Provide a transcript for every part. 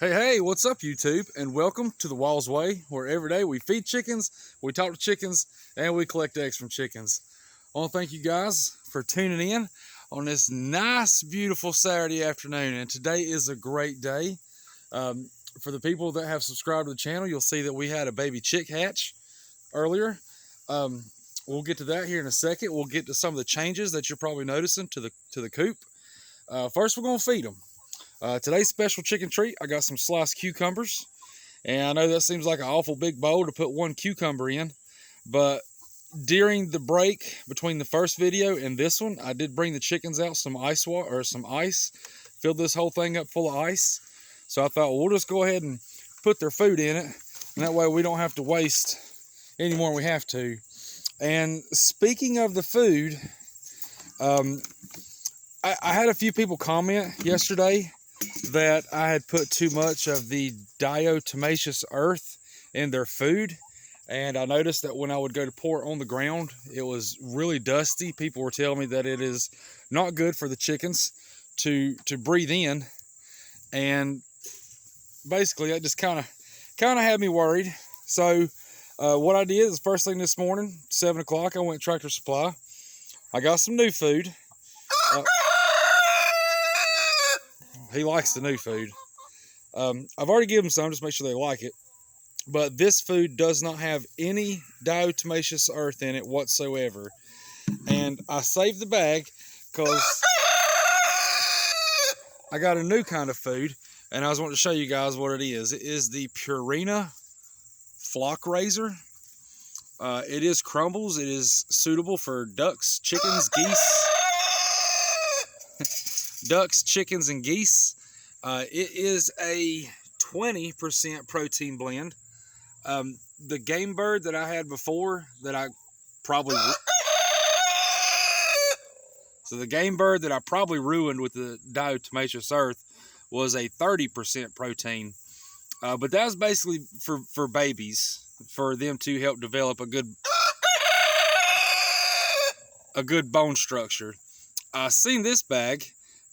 Hey, what's up, YouTube? And welcome to the Walls Way, where every day we feed chickens, we talk to chickens, and we collect eggs from chickens. I want to thank you guys for tuning in on this nice, beautiful Saturday afternoon. And today is a great day. For the people that have subscribed to the channel, you'll see that we had a baby chick hatch earlier. We'll get to that here in a second. We'll get to some of the changes that you're probably noticing to the coop. First, we're going to feed them. Today's special chicken treat, I got some sliced cucumbers. And I know that seems like an awful big bowl to put one cucumber in, but during the break between the first video and this one, I did bring the chickens out some ice water, or some ice, filled this whole thing up full of ice. So I thought, well, we'll just go ahead and put their food in it, and that way we don't have to waste any more than we have to. And speaking of the food, I had a few people comment yesterday that I had put too much of the diatomaceous earth in their food, and I noticed that when I would go to pour it on the ground, it was really dusty. People were telling me that it is not good for the chickens to breathe in, and basically that just kind of had me worried. So what I did is, first thing this morning, 7 o'clock, I went to Tractor Supply. I got some new food. He likes the new food. I've already given him some, just make sure they like it. But this food does not have any diatomaceous earth in it whatsoever. And I saved the bag because I got a new kind of food, and I was wanting to show you guys what it is. It is the Purina Flock Raiser. It is crumbles. It is suitable for ducks, chickens, geese. Ducks, chickens, and geese. It is a 20% protein blend. The game bird that I had before, that I probably ruined with the diatomaceous earth, was a 30% protein. But that was basically for babies, for them to help develop a good bone structure. I seen this bag,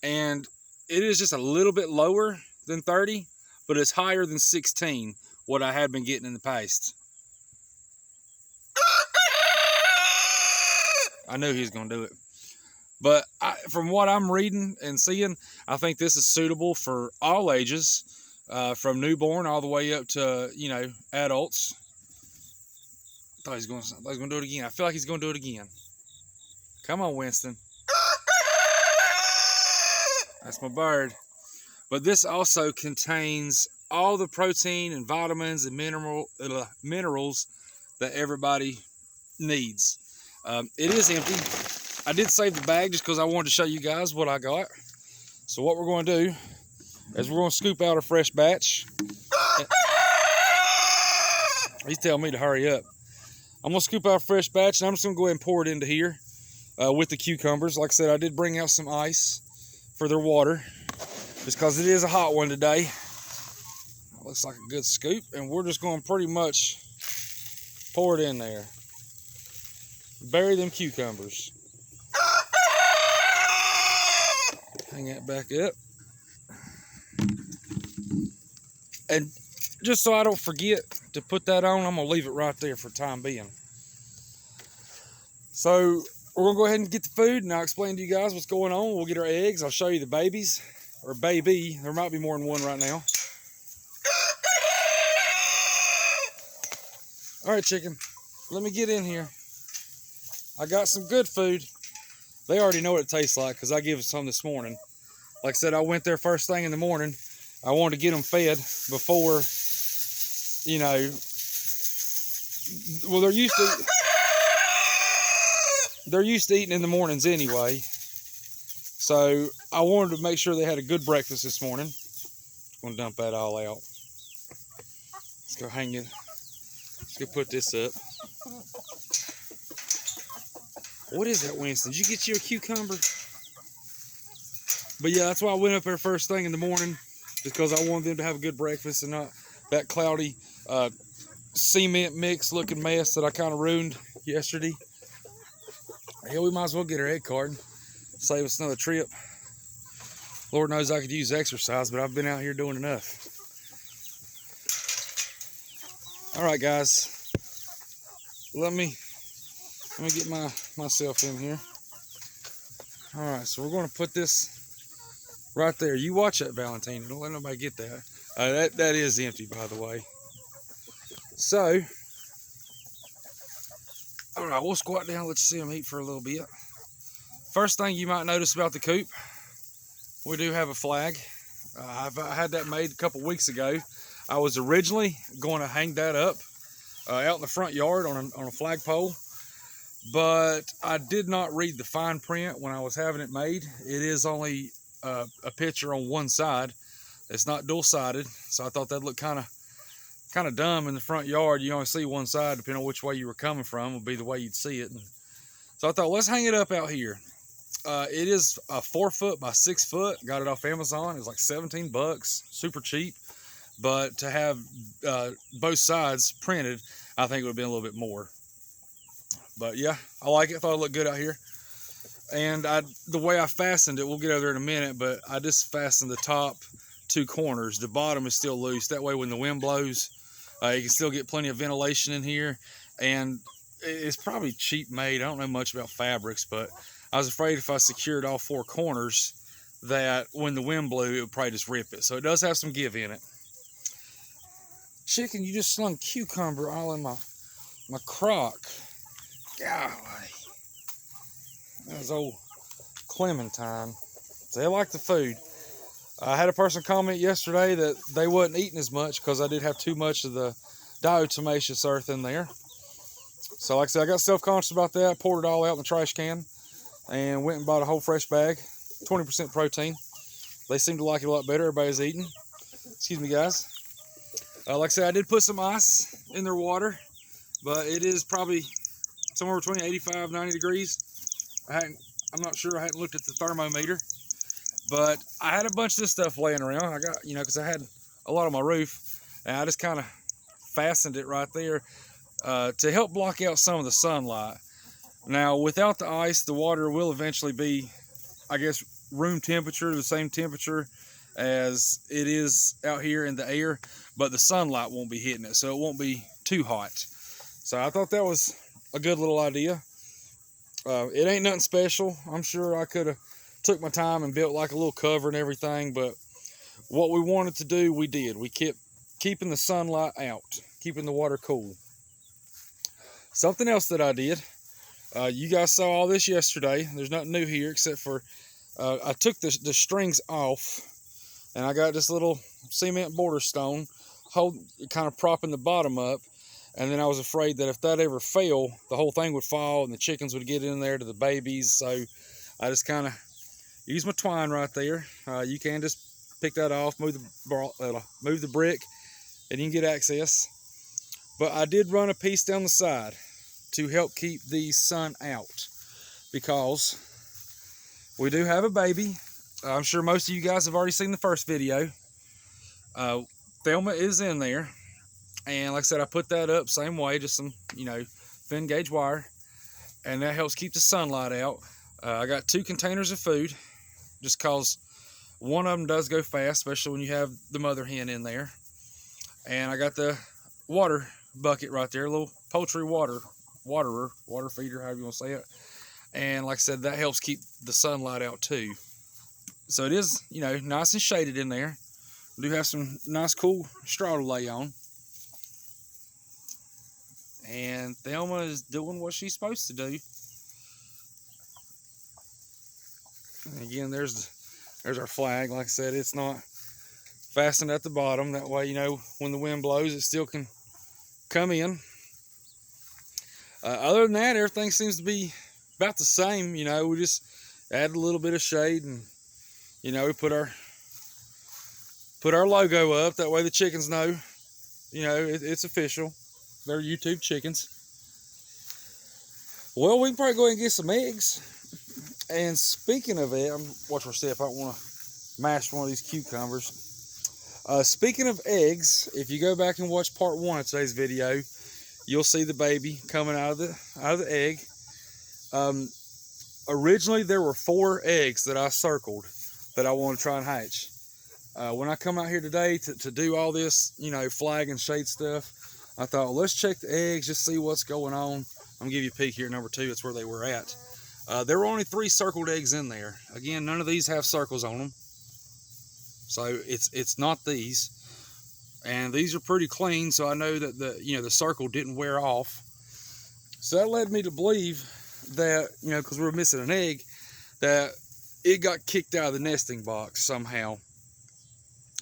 and it is just a little bit lower than 30, but it's higher than 16, what I had been getting in the past. I knew he was going to do it. But from what I'm reading and seeing, I think this is suitable for all ages, from newborn all the way up to, adults. I thought he was going to do it again. I feel like he's going to do it again. Come on, Winston. That's my bird. But this also contains all the protein and vitamins and minerals that everybody needs. It is empty. I did save the bag just because I wanted to show you guys what I got. So what we're going to do is we're going to scoop out a fresh batch. He's telling me to hurry up. I'm going to scoop out a fresh batch, and I'm just going to go ahead and pour it into here with the cucumbers. Like I said, I did bring out some ice for their water, just because it is a hot one today. Looks like a good scoop, and we're just going to pretty much pour it in there. Bury them cucumbers. Hang that back up. And just so I don't forget to put that on, I'm going to leave it right there for the time being. So we're going to go ahead and get the food, and I'll explain to you guys what's going on. We'll get our eggs. I'll show you the babies, or baby. There might be more than one right now. All right, chicken, let me get in here. I got some good food. They already know what it tastes like because I gave them some this morning. Like I said, I went there first thing in the morning. I wanted to get them fed before, well, they're used to eating in the mornings anyway. So I wanted to make sure they had a good breakfast this morning. I'm going to dump that all out. Let's go hang it. Let's go put this up. What is that, Winston? Did you get you a cucumber? But yeah, that's why I went up there first thing in the morning, because I wanted them to have a good breakfast and not that cloudy cement mix looking mess that I kind of ruined yesterday. Yeah, we might as well get our egg carton, save us another trip. Lord knows I could use exercise, but I've been out here doing enough. All right, guys, let me get myself in here. All right, so we're going to put this right there. You watch that, Valentine. Don't let nobody get that. That is empty, by the way. So, all right, we'll squat down, let you see them eat for a little bit. First thing you might notice about the coop, we do have a flag. I had that made a couple weeks ago. I was originally going to hang that up out in the front yard on a flagpole, but I did not read the fine print when I was having it made. It is only a picture on one side. It's not dual-sided, so I thought that'd look kind of dumb in the front yard. You only see one side, depending on which way you were coming from, would be the way you'd see it. And so I thought, let's hang it up out here. It is a 4 foot by 6 foot. Got it off Amazon. It's like 17 bucks, super cheap. But to have both sides printed, I think it would have been a little bit more. But yeah, I like it. Thought it looked good out here. And the way I fastened it, we'll get over there in a minute, but I just fastened the top 2 corners. The bottom is still loose. That way when the wind blows, you can still get plenty of ventilation in here. And it's probably cheap made. I don't know much about fabrics, but I was afraid if I secured all 4 corners that when the wind blew, it would probably just rip it. So it does have some give in it. Chicken, you just slung cucumber all in my crock. Golly. That was old Clementine. So they like the food. I had a person comment yesterday that they wasn't eating as much because I did have too much of the diatomaceous earth in there. So like I said, I got self-conscious about that. I poured it all out in the trash can and went and bought a whole fresh bag, 20% protein. They seem to like it a lot better. Everybody's eating. Excuse me, guys. Like I said, I did put some ice in their water, but it is probably somewhere between 85, 90 degrees. I'm not sure. I hadn't looked at the thermometer, but I had a bunch of this stuff laying around. I got, because I had a lot on my roof, and I just kind of fastened it right there to help block out some of the sunlight. Now, without the ice, the water will eventually be, I guess, room temperature, the same temperature as it is out here in the air, but the sunlight won't be hitting it, so it won't be too hot. So I thought that was a good little idea. It ain't nothing special. I'm sure I could have took my time and built like a little cover and everything, but what we wanted to do, we did. We kept keeping the sunlight out, keeping the water cool. Something else that I did, you guys saw all this yesterday. There's nothing new here except for I took the strings off, and I got this little cement border stone kind of propping the bottom up. And then I was afraid that if that ever fell, the whole thing would fall and the chickens would get in there to the babies. So I just kind of used my twine right there. You can just pick that off, move the brick, and you can get access. But I did run a piece down the side to help keep the sun out, because we do have a baby. I'm sure most of you guys have already seen the first video. Thelma is in there. And like I said, I put that up same way, just some, thin gauge wire. And that helps keep the sunlight out. I got 2 containers of food, just cause one of them does go fast, especially when you have the mother hen in there. And I got the water bucket right there, a little poultry water feeder, however you want to say it. And like I said, that helps keep the sunlight out too. So it is, nice and shaded in there. We do have some nice cool straw to lay on. And Thelma is doing what she's supposed to do. And again, there's our flag. Like I said, it's not fastened at the bottom. That way, when the wind blows, it still can come in. Other than that, everything seems to be about the same. We just add a little bit of shade, and we put our logo up. That way the chickens know, it's official. They're YouTube chickens. Well, we can probably go ahead and get some eggs. And speaking of it, watch our step. I don't want to mash one of these cucumbers. Speaking of eggs, if you go back and watch part 1 of today's video, you'll see the baby coming out of the egg. Originally, there were 4 eggs that I circled that I want to try and hatch. When I come out here today to do all this, flag and shade stuff, I thought, well, let's check the eggs, just see what's going on. I'm gonna give you a peek here at number 2. That's where they were at. There were only 3 circled eggs in there. Again, none of these have circles on them, so it's not these. And these are pretty clean, so I know that the circle didn't wear off. So that led me to believe that, because we're missing an egg, that it got kicked out of the nesting box somehow.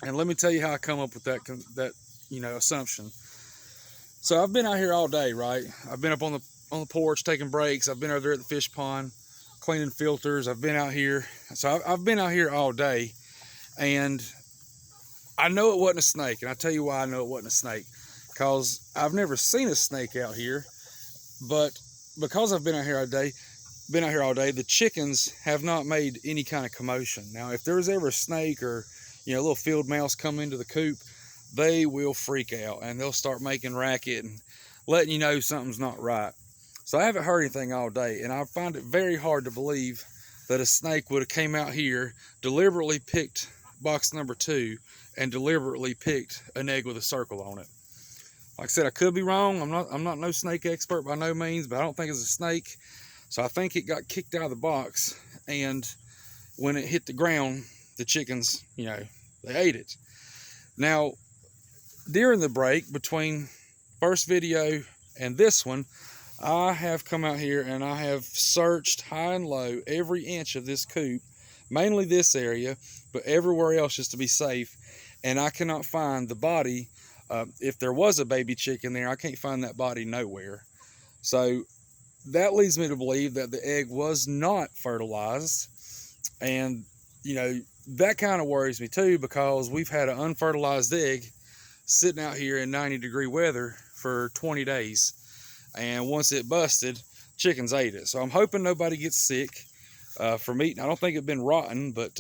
And let me tell you how I come up with that assumption. So I've been out here all day, right? I've been up on the porch taking breaks. I've been over there at the fish pond cleaning filters. I've been out here. So I've been out here all day, and I know it wasn't a snake. And I'll tell you why I know it wasn't a snake. Because I've never seen a snake out here, but because I've been out here all day, the chickens have not made any kind of commotion. Now, if there was ever a snake or a little field mouse come into the coop, they will freak out and they'll start making racket and letting you know something's not right. So I haven't heard anything all day, and I find it very hard to believe that a snake would have came out here, deliberately picked box number 2, and deliberately picked an egg with a circle on it. Like I said, I could be wrong. I'm not no snake expert by no means, but I don't think it's a snake. So I think it got kicked out of the box, and when it hit the ground, the chickens, they ate it. Now, during the break between first video and this one, I have come out here and I have searched high and low every inch of this coop, mainly this area, but everywhere else just to be safe, and I cannot find the body. If there was a baby chicken there, I can't find that body nowhere. So that leads me to believe that the egg was not fertilized, and that kind of worries me too, because we've had an unfertilized egg sitting out here in 90-degree weather for 20 days, and once it busted, chickens ate it. So I'm hoping nobody gets sick from eating. I don't think it's been rotten, but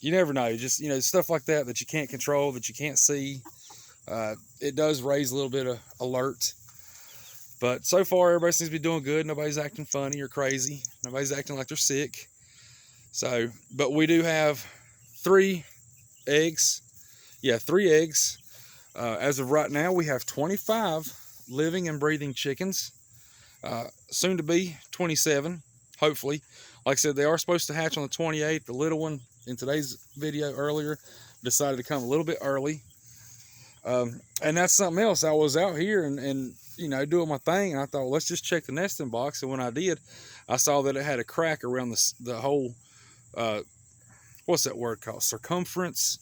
you never know. Just stuff like that you can't control, that you can't see. It does raise a little bit of alert, but so far everybody seems to be doing good. Nobody's acting funny or crazy. Nobody's acting like they're sick. So, but we do have 3 eggs. Yeah, 3 eggs. As of right now, we have 25 living and breathing chickens. Soon to be 27, hopefully. Like I said, they are supposed to hatch on the 28th. The little one in today's video earlier decided to come a little bit early. And that's something else. I was out here and doing my thing, and I thought, well, let's just check the nesting box. And when I did, I saw that it had a crack around the whole, what's that word called? Circumference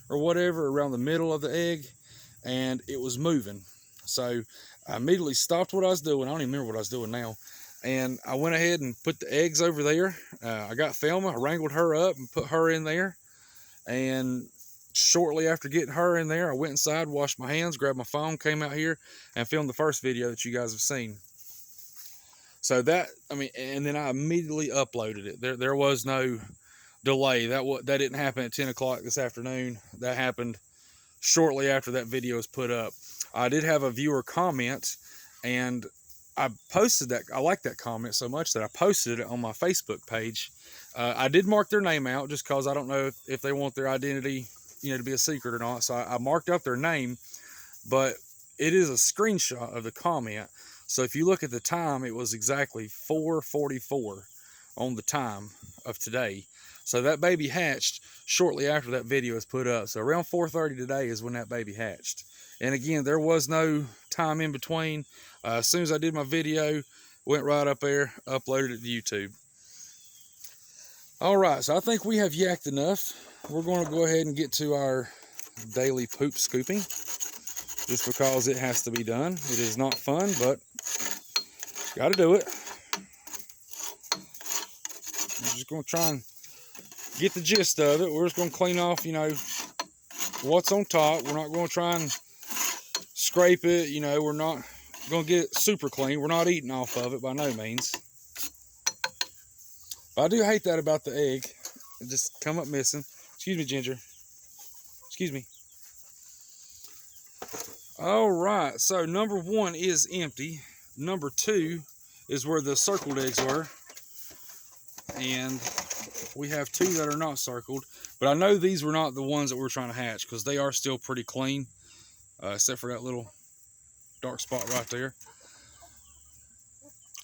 or whatever, around the middle of the egg, and it was moving. So I immediately stopped what I was doing. I don't even remember what I was doing now. And I went ahead and put the eggs over there. I got Thelma, I wrangled her up and put her in there. And shortly after getting her in there, I went inside, washed my hands, grabbed my phone, came out here, and filmed the first video that you guys have seen. So and then I immediately uploaded it. There was no delay. That didn't happen at 10 o'clock this afternoon. That happened shortly after that video was put up. I did have a viewer comment, and I posted that. I liked that comment so much that I posted it on my Facebook page. I did mark their name out just because I don't know if they want their identity to be a secret or not. So I marked up their name, but it is a screenshot of the comment. So if you look at the time, it was exactly 4:44 on the time of today. So that baby hatched shortly after that video was put up. So around 4:30 today is when that baby hatched. And again, there was no time in between. As soon as I did my video, went right up there, uploaded it to YouTube. All right, so I think we have yacked enough. We're going to go ahead and get to our daily poop scooping, just because it has to be done. It is not fun, but got to do it. I'm just going to try and get the gist of it. We're just going to clean off, what's on top. We're not going to try and scrape it. We're not going to get it super clean. We're not eating off of it by no means. But I do hate that about the egg. It just come up missing. Excuse me, Ginger. Excuse me. All right, so number 1 is empty. Number 2 is where the circled eggs were. And we have 2 that are not circled. But I know these were not the ones that we're trying to hatch, because they are still pretty clean. Except for that little dark spot right there.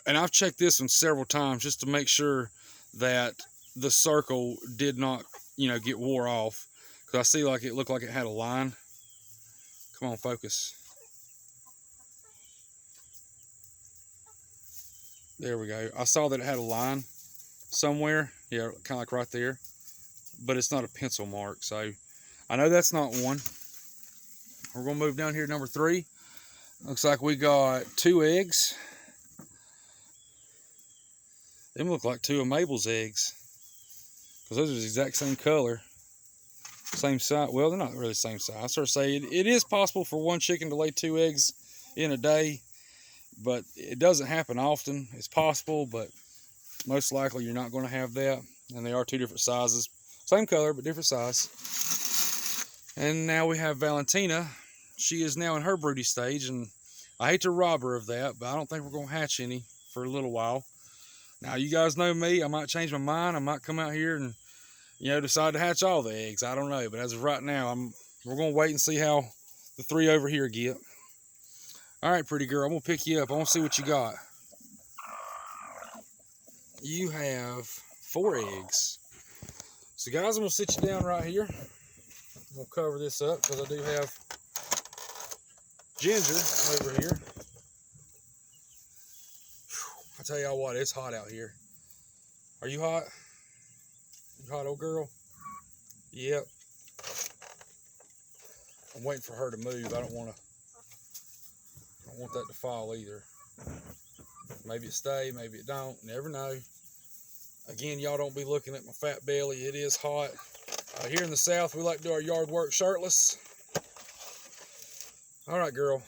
And I've checked this one several times just to make sure that the circle did not, get wore off. Because I see like it looked like it had a line. Come on, focus. There we go. I saw that it had a line somewhere. Yeah, kind of like right there. But it's not a pencil mark. So I know that's not one. We're going to move down here to number 3. Looks like we got 2 eggs. Them look like 2 of Mabel's eggs. Because those are the exact same color. Same size. Well, they're not really the same size. I sort of say it is possible for one chicken to lay 2 eggs in a day. But it doesn't happen often. It's possible, but most likely you're not going to have that. And they are 2 different sizes. Same color, but different size. And now we have Valentina. She is now in her broody stage. And I hate to rob her of that, but I don't think we're going to hatch any for a little while. Now, you guys know me. I might change my mind. I might come out here and, decide to hatch all the eggs. I don't know. But as of right now, we're going to wait and see how the 3 over here get. All right, pretty girl. I'm going to pick you up. I want to see what you got. You have 4 eggs. So, guys, I'm going to sit you down right here. I'm going to cover this up because I do have Ginger over here. I tell y'all what, it's hot out here. Are you hot? You hot, old girl? Yep. I'm waiting for her to move. I don't want that to fall either. Maybe it stay, maybe it don't. Never know. Again, y'all don't be looking at my fat belly. It is hot. Here in the South, we like to do our yard work shirtless. All right, girl.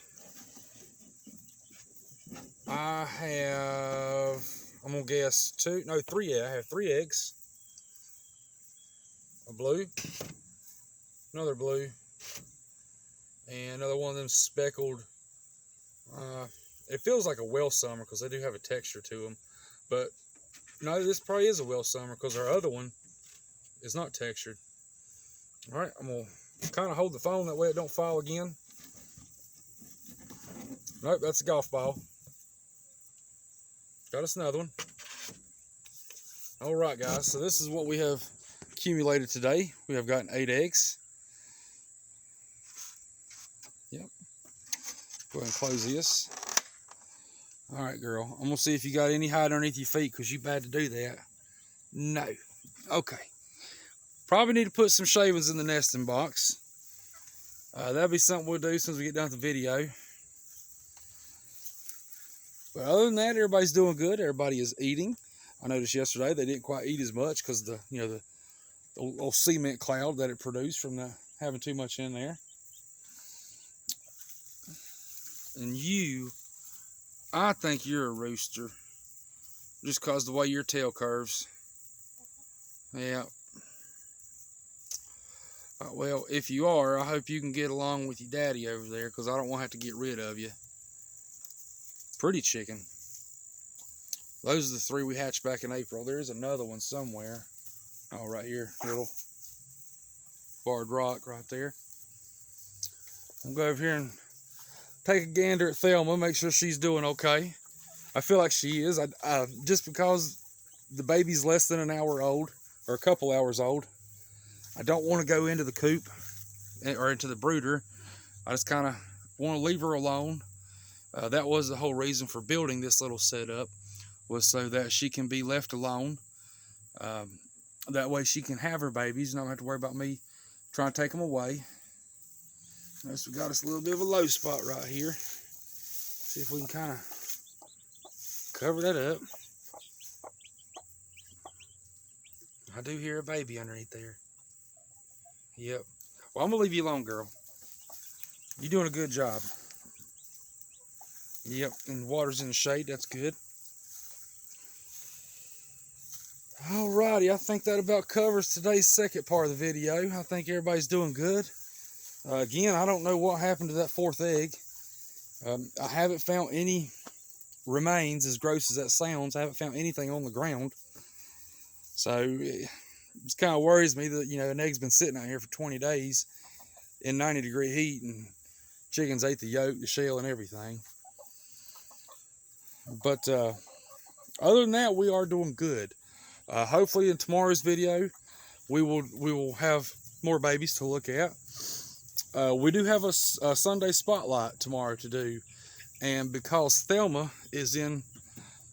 I have, I'm going to guess 3, yeah, I have 3 eggs. A blue, another blue, and another one of them speckled. It feels like a well summer because they do have a texture to them. But no, this probably is a well summer because our other one is not textured. All right, I'm going to kind of hold the phone that way it don't fall again. Nope, that's a golf ball. Got us another one. All right, guys, so this is what we have accumulated today. We have gotten 8 eggs. Yep. Go ahead and close this. All right, girl. I'm going to see if you got any hide underneath your feet because you bad to do that. No. Okay. Probably need to put some shavings in the nesting box. That'll be something we'll do as soon as we get done with the video. But other than that, everybody's doing good. Everybody is eating. I noticed yesterday they didn't quite eat as much because the old cement cloud that it produced from having too much in there. And I think you're a rooster, just because the way your tail curves. Yeah. Well, if you are, I hope you can get along with your daddy over there, because I don't want to have to get rid of you. Pretty chicken. Those are the 3 we hatched back in April. There's another one somewhere. Oh, right here. Little barred rock right there. I'll go over here and take a gander at Thelma, make sure she's doing okay. I feel like she is. Just because the baby's less than an hour old, or a couple hours old, I don't want to go into the coop or into the brooder. I just kind of want to leave her alone. That was the whole reason for building this little setup, was so that she can be left alone. That way she can have her babies and not have to worry about me trying to take them away. So we got us a little bit of a low spot right here. See if we can kind of cover that up. I do hear a baby underneath there. Yep. Well, I'm going to leave you alone, girl. You're doing a good job. Yep, and the water's in the shade. That's good. Alrighty, I think that about covers today's second part of the video. I think everybody's doing good. Again, I don't know what happened to that 4th egg. I haven't found any remains, as gross as that sounds. I haven't found anything on the ground. So it kind of worries me that, an egg's been sitting out here for 20 days in 90-degree heat and chickens ate the yolk, the shell, and everything. But other than that, we are doing good. Hopefully in tomorrow's video, we will have more babies to look at. We do have a Sunday spotlight tomorrow to do, and because Thelma is in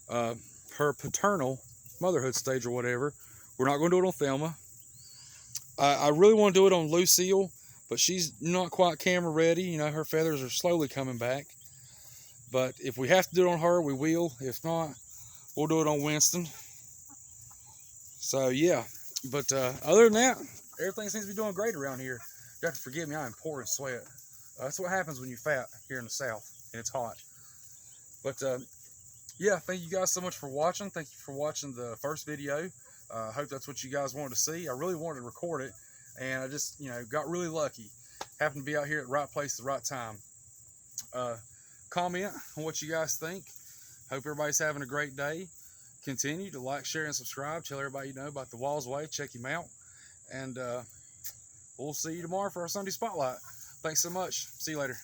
her paternal motherhood stage or whatever, we're not going to do it on Thelma. I really want to do it on Lucille, but she's not quite camera ready. You know, her feathers are slowly coming back. But if we have to do it on her, we will. If not, we'll do it on Winston. So yeah, but other than that, everything seems to be doing great around here. You have to forgive me, I am pouring sweat. That's what happens when you're fat here in the South and it's hot. But yeah, thank you guys so much for watching. Thank you for watching the first video. I hope that's what you guys wanted to see. I really wanted to record it, and I just, you know, got really lucky. Happened to be out here at the right place at the right time. Comment on what you guys think. Hope everybody's having a great day. Continue to like, share, and subscribe. Tell everybody you know about the Walls Way. Check him out. And we'll see you tomorrow for our Sunday Spotlight. Thanks so much. See you later.